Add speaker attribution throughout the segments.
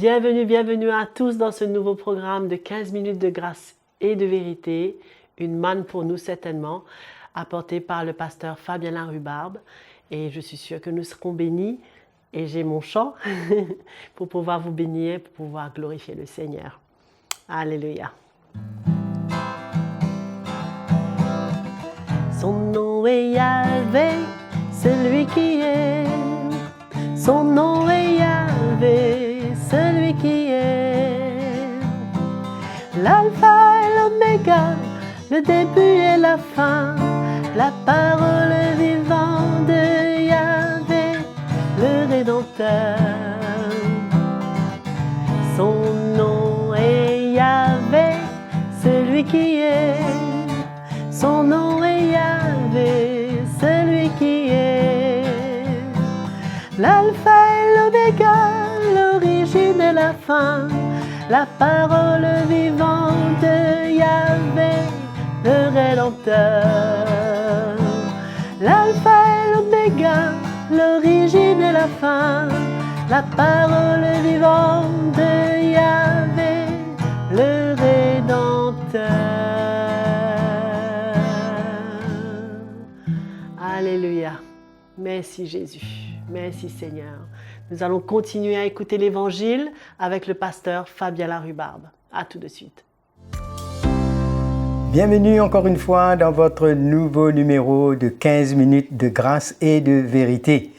Speaker 1: Bienvenue à tous dans ce nouveau programme de 15 minutes de grâce et de vérité, une manne pour nous certainement, apportée par le pasteur Fabien Larrubarbe. Et je suis sûre que nous serons bénis. Et j'ai mon chant pour pouvoir vous bénir, pour pouvoir glorifier le Seigneur. Alléluia. Son nom est Yahvé, celui qui est. Son nom est Yahvé, celui qui est. L'alpha et l'oméga, le début et la fin, la parole vivante de Yahvé, le Rédempteur. Son nom est Yahvé, celui qui est. Son nom est Yahvé, celui qui est. L'alpha et l'oméga, l'origine et la fin, la parole vivante de Yahvé, le Rédempteur. L'alpha et l'oméga, l'origine et la fin, la parole vivante de Yahvé, le Rédempteur. Alléluia. Merci Jésus. Merci Seigneur. Nous allons continuer à écouter l'Évangile avec le pasteur Fabien Larrubarbe. À tout de suite.
Speaker 2: Bienvenue encore une fois dans votre nouveau numéro de 15 minutes de grâce et de vérité.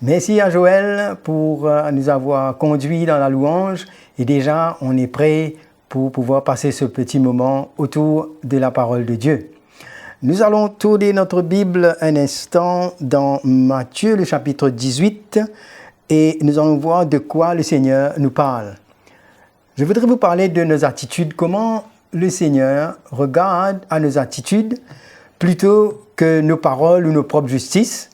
Speaker 2: Merci à Joël pour nous avoir conduits dans la louange et déjà on est prêt pour pouvoir passer ce petit moment autour de la parole de Dieu. Nous allons tourner notre Bible un instant dans Matthieu, le chapitre 18, et nous allons voir de quoi le Seigneur nous parle. Je voudrais vous parler de nos attitudes, comment le Seigneur regarde à nos attitudes plutôt que nos paroles ou nos propres justices.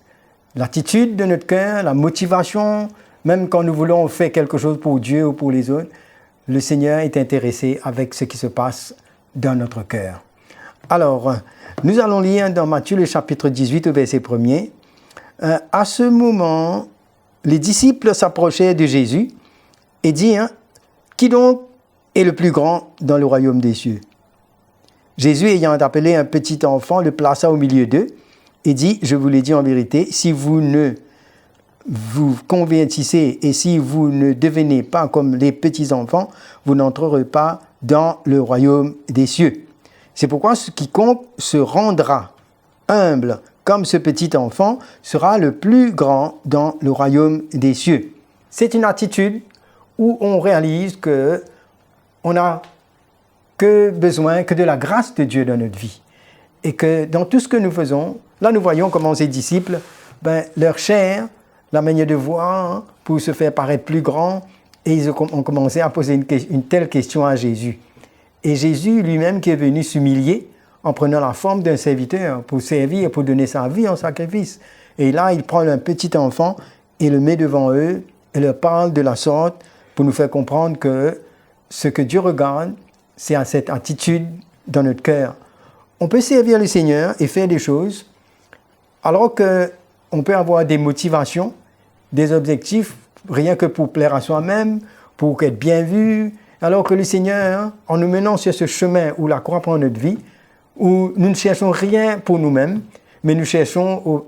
Speaker 2: L'attitude de notre cœur, la motivation, même quand nous voulons faire quelque chose pour Dieu ou pour les autres, le Seigneur est intéressé avec ce qui se passe dans notre cœur. Alors, nous allons lire dans Matthieu le chapitre 18 au verset 1er. À ce moment, les disciples s'approchaient de Jésus et dirent « Qui donc est le plus grand dans le royaume des cieux ?» Jésus, ayant appelé un petit enfant, le plaça au milieu d'eux et dit « Je vous l'ai dit en vérité, si vous ne vous convertissez et si vous ne devenez pas comme les petits enfants, vous n'entrerez pas dans le royaume des cieux. C'est pourquoi quiconque se rendra humble comme ce petit enfant sera le plus grand dans le royaume des cieux. » C'est une attitude où on réalise que on n'a que besoin que de la grâce de Dieu dans notre vie. Et que dans tout ce que nous faisons, là nous voyons comment ces disciples, leur chair, la manière de voir pour se faire paraître plus grand, et ils ont commencé à poser une telle question à Jésus. Et Jésus lui-même qui est venu s'humilier en prenant la forme d'un serviteur pour servir et pour donner sa vie en sacrifice. Et là, il prend un petit enfant et le met devant eux et leur parle de la sorte pour nous faire comprendre que ce que Dieu regarde, c'est à cette attitude dans notre cœur. On peut servir le Seigneur et faire des choses alors qu'on peut avoir des motivations, des objectifs, rien que pour plaire à soi-même, pour être bien vu, alors que le Seigneur, en nous menant sur ce chemin où la croix prend notre vie, où nous ne cherchons rien pour nous-mêmes, mais nous cherchons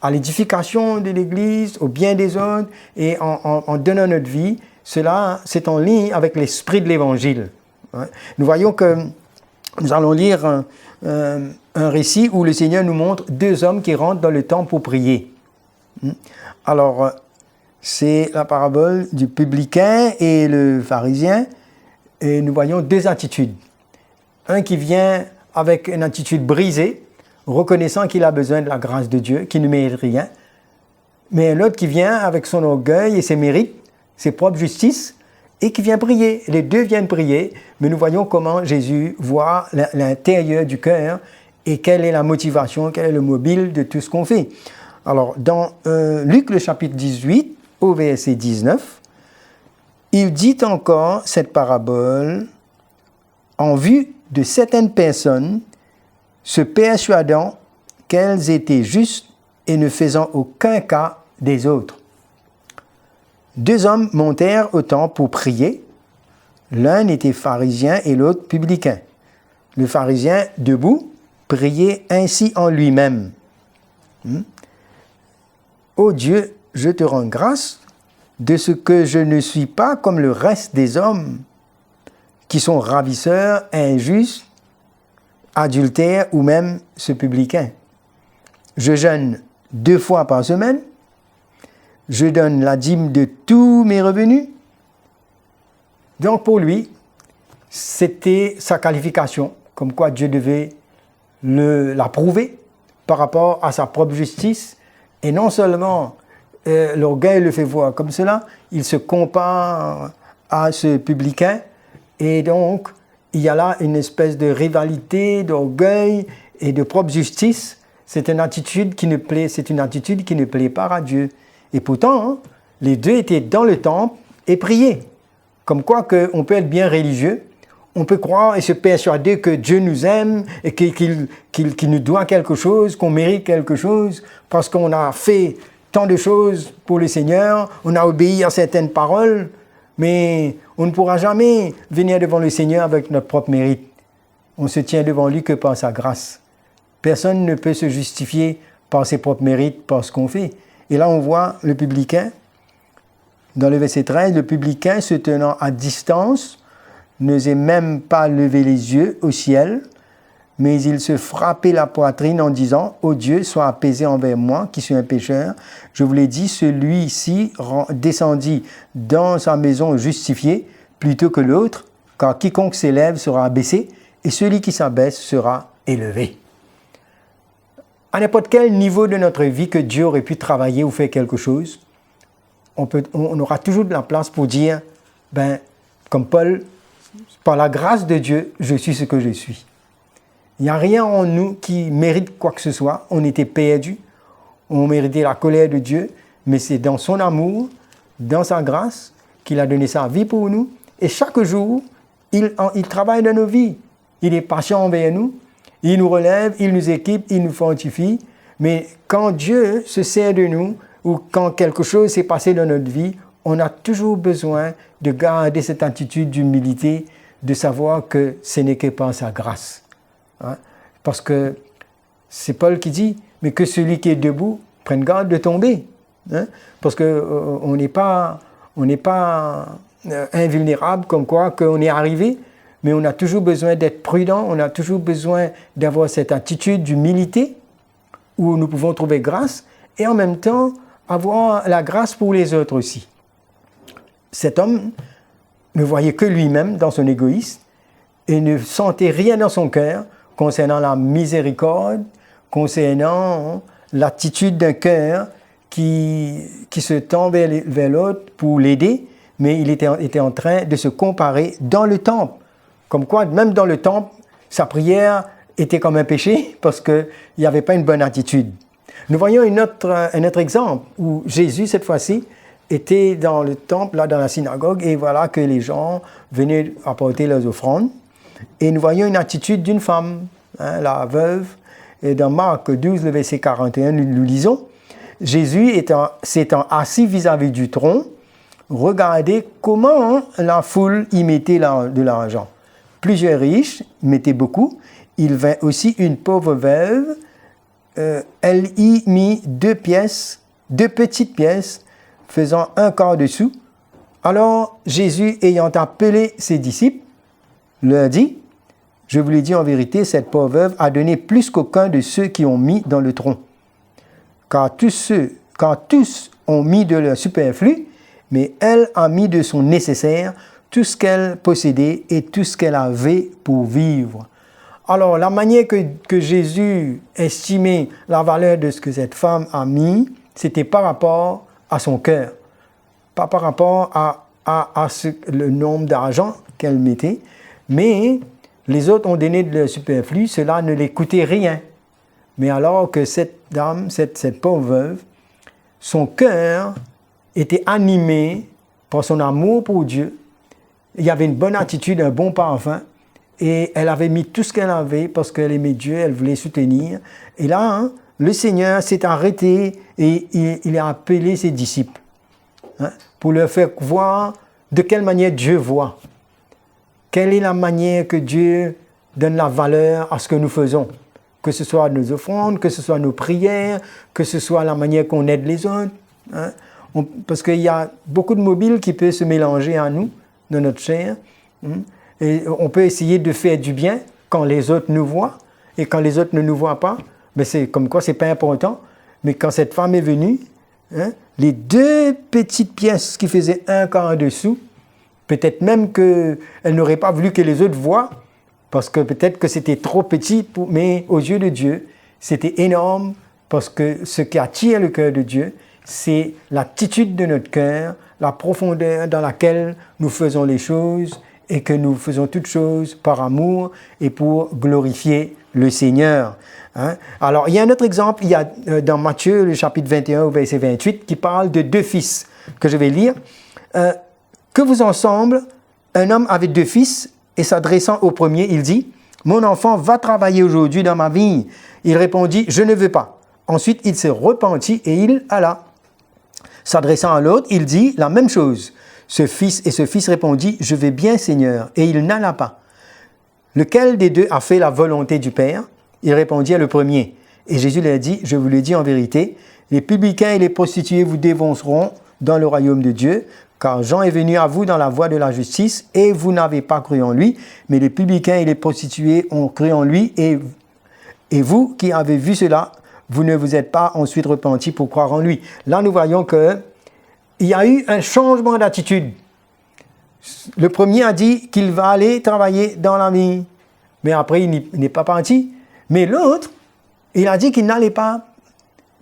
Speaker 2: à l'édification de l'Église, au bien des autres, et en donnant notre vie, cela, c'est en ligne avec l'esprit de l'Évangile. Nous voyons que nous allons lire un récit où le Seigneur nous montre deux hommes qui rentrent dans le temple pour prier. Alors, c'est la parabole du publicain et le pharisien, et nous voyons deux attitudes. Un qui vient avec une attitude brisée, reconnaissant qu'il a besoin de la grâce de Dieu, qui ne mérite rien, mais l'autre qui vient avec son orgueil et ses mérites, ses propres justices, et qui vient prier. Les deux viennent prier, mais nous voyons comment Jésus voit l'intérieur du cœur et quelle est la motivation, quel est le mobile de tout ce qu'on fait. Alors, dans Luc, le chapitre 18, au verset 19, il dit encore cette parabole en vue de certaines personnes se persuadant qu'elles étaient justes et ne faisant aucun cas des autres. 2 hommes montèrent au temple pour prier. L'un était pharisien et l'autre publicain. Le pharisien, debout, priait ainsi en lui-même. Ô Dieu, je te rends grâce de ce que je ne suis pas comme le reste des hommes qui sont ravisseurs, injustes, adultères ou même ce publicain. Je jeûne 2 fois par semaine. Je donne la dîme de tous mes revenus. Donc pour lui, c'était sa qualification, comme quoi Dieu devait l'approuver par rapport à sa propre justice. Et non seulement l'orgueil le fait voir comme cela, il se compare à ce publicain. Et donc, il y a là une espèce de rivalité, d'orgueil et de propre justice. C'est une attitude qui ne plaît pas à Dieu. Et pourtant, les deux étaient dans le temple et priaient. Comme quoi on peut être bien religieux, on peut croire et se persuader que Dieu nous aime et qu'il nous doit quelque chose, qu'on mérite quelque chose, parce qu'on a fait tant de choses pour le Seigneur, on a obéi à certaines paroles, mais on ne pourra jamais venir devant le Seigneur avec notre propre mérite. On se tient devant lui que par sa grâce. Personne ne peut se justifier par ses propres mérites, par ce qu'on fait. Et là, on voit le publicain, dans le verset 13, le publicain se tenant à distance, n'osait même pas lever les yeux au ciel, mais il se frappait la poitrine en disant « Ô Dieu, sois apaisé envers moi, qui suis un pécheur. Je vous l'ai dit, celui-ci descendit dans sa maison justifié plutôt que l'autre, car quiconque s'élève sera abaissé, et celui qui s'abaisse sera élevé. » À n'importe quel niveau de notre vie que Dieu aurait pu travailler ou faire quelque chose, on aura toujours de la place pour dire, comme Paul, par la grâce de Dieu, je suis ce que je suis. Il n'y a rien en nous qui mérite quoi que ce soit. On était perdus, on méritait la colère de Dieu, mais c'est dans son amour, dans sa grâce, qu'il a donné sa vie pour nous. Et chaque jour, il travaille dans nos vies. Il est patient envers nous, il nous relève, il nous équipe, il nous fortifie. Mais quand Dieu se sert de nous, ou quand quelque chose s'est passé dans notre vie, on a toujours besoin de garder cette attitude d'humilité, de savoir que ce n'est que par sa grâce. Parce que c'est Paul qui dit, mais que celui qui est debout prenne garde de tomber. Parce qu'on n'est pas invulnérable comme quoi qu'on est arrivé, mais on a toujours besoin d'être prudent, on a toujours besoin d'avoir cette attitude d'humilité où nous pouvons trouver grâce et en même temps avoir la grâce pour les autres aussi. Cet homme ne voyait que lui-même dans son égoïsme et ne sentait rien dans son cœur concernant la miséricorde, concernant l'attitude d'un cœur qui se tend vers l'autre pour l'aider, mais il était en train de se comparer dans le temple. Comme quoi, même dans le temple, sa prière était comme un péché parce qu'il n'y avait pas une bonne attitude. Nous voyons un autre exemple où Jésus, cette fois-ci, était dans le temple, là dans la synagogue, et voilà que les gens venaient apporter leurs offrandes. Et nous voyons une attitude d'une femme, la veuve. Et dans Marc 12, le verset 41, nous lisons, Jésus s'étant assis vis-à-vis du tronc, regardez comment la foule y mettait de l'argent. Plusieurs riches mettaient beaucoup. Il vint aussi une pauvre veuve. Elle y mit 2 petites pièces, faisant 1/4 de sou. Alors Jésus, ayant appelé ses disciples, leur dit, « Je vous l'ai dit en vérité, cette pauvre veuve a donné plus qu'aucun de ceux qui ont mis dans le tronc. Car tous ont mis de leur superflu, mais elle a mis de son nécessaire, tout ce qu'elle possédait et tout ce qu'elle avait pour vivre. » Alors, la manière que Jésus estimait la valeur de ce que cette femme a mis, c'était par rapport à son cœur, pas par rapport à le nombre d'argent qu'elle mettait, mais les autres ont donné de leur superflu, cela ne les coûtait rien. Mais alors que cette dame, cette pauvre veuve, son cœur était animé par son amour pour Dieu, il y avait une bonne attitude, un bon parfum, et elle avait mis tout ce qu'elle avait parce qu'elle aimait Dieu, elle voulait soutenir. Et là, le Seigneur s'est arrêté et il a appelé ses disciples pour leur faire voir de quelle manière Dieu voit. Quelle est la manière que Dieu donne la valeur à ce que nous faisons. Que ce soit nos offrandes, que ce soit nos prières, que ce soit la manière qu'on aide les autres. Hein. Parce qu'il y a beaucoup de mobiles qui peuvent se mélanger à nous, dans notre chair. Et on peut essayer de faire du bien quand les autres nous voient. Et quand les autres ne nous voient pas, ben c'est comme quoi c'est pas important. Mais quand cette femme est venue, hein, les deux petites pièces qui faisaient un quart en dessous, peut-être même qu'elle n'aurait pas voulu que les autres voient, parce que peut-être que c'était trop petit, mais aux yeux de Dieu, c'était énorme, parce que ce qui attire le cœur de Dieu, c'est l'attitude de notre cœur, la profondeur dans laquelle nous faisons les choses, et que nous faisons toutes choses par amour et pour glorifier le Seigneur. Hein? Alors, il y a un autre exemple, il y a dans Matthieu, le chapitre 21 au verset 28, qui parle de deux fils, que je vais lire. Que vous ensemble, un homme avait deux fils, et s'adressant au premier, il dit, « Mon enfant va travailler aujourd'hui dans ma vigne. » Il répondit, « Je ne veux pas. » Ensuite, il se repentit et il alla. S'adressant à l'autre, il dit la même chose. Ce fils répondit, « Je vais bien, Seigneur. » Et il n'alla pas. Lequel des deux a fait la volonté du Père? Il répondit à le premier. Et Jésus leur dit, « Je vous le dis en vérité, les publicains et les prostituées vous dévonceront dans le royaume de Dieu, car Jean est venu à vous dans la voie de la justice, et vous n'avez pas cru en lui, mais les publicains et les prostituées ont cru en lui, et vous qui avez vu cela, vous ne vous êtes pas ensuite repentis pour croire en lui. » Là, nous voyons qu'il y a eu un changement d'attitude. Le premier a dit qu'il va aller travailler dans la vigne, mais après, il n'est pas parti. Mais l'autre, il a dit qu'il n'allait pas.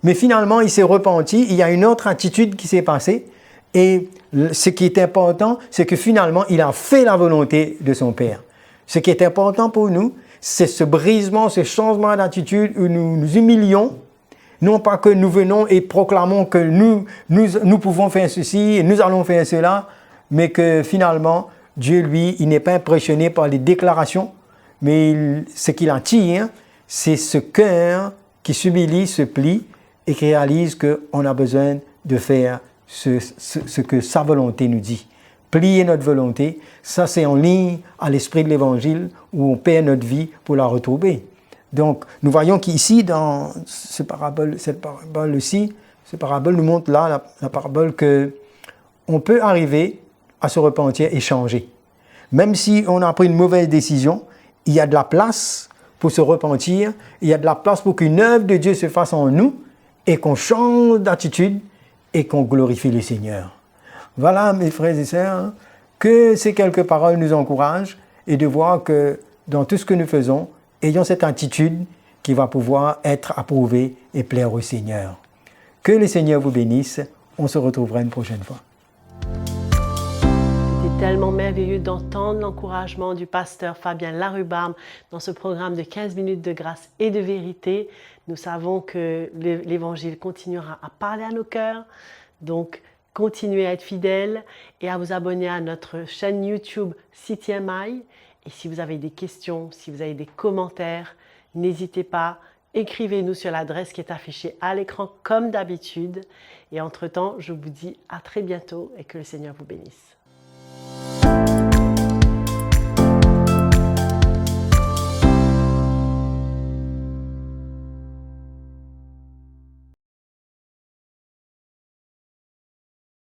Speaker 2: Mais finalement, il s'est repenti, il y a une autre attitude qui s'est passée. Et ce qui est important, c'est que finalement, il a fait la volonté de son Père. Ce qui est important pour nous, c'est ce brisement, ce changement d'attitude où nous nous humilions. Non pas que nous venons et proclamons que nous pouvons faire ceci et nous allons faire cela, mais que finalement, Dieu, lui, il n'est pas impressionné par les déclarations, mais ce qu'il attire, c'est ce cœur qui s'humilie, se plie et qui réalise qu'on a besoin de faire ce que sa volonté nous dit. Plier notre volonté, ça c'est en ligne à l'esprit de l'Évangile où on perd notre vie pour la retrouver. Donc, nous voyons qu'ici, dans cette parabole-ci, cette parabole nous montre là, la parabole qu'on peut arriver à se repentir et changer. Même si on a pris une mauvaise décision, il y a de la place pour se repentir, il y a de la place pour qu'une œuvre de Dieu se fasse en nous et qu'on change d'attitude et qu'on glorifie le Seigneur. Voilà, mes frères et sœurs, que ces quelques paroles nous encouragent et de voir que dans tout ce que nous faisons, ayons cette attitude qui va pouvoir être approuvée et plaire au Seigneur. Que le Seigneur vous bénisse. On se retrouvera une prochaine fois.
Speaker 1: C'était tellement merveilleux d'entendre l'encouragement du pasteur Fabien Larrubarbe dans ce programme de 15 minutes de grâce et de vérité. Nous savons que l'Évangile continuera à parler à nos cœurs. Donc, continuez à être fidèles et à vous abonner à notre chaîne YouTube CTMI. Et si vous avez des questions, si vous avez des commentaires, n'hésitez pas, écrivez-nous sur l'adresse qui est affichée à l'écran comme d'habitude. Et entre-temps, je vous dis à très bientôt et que le Seigneur vous bénisse.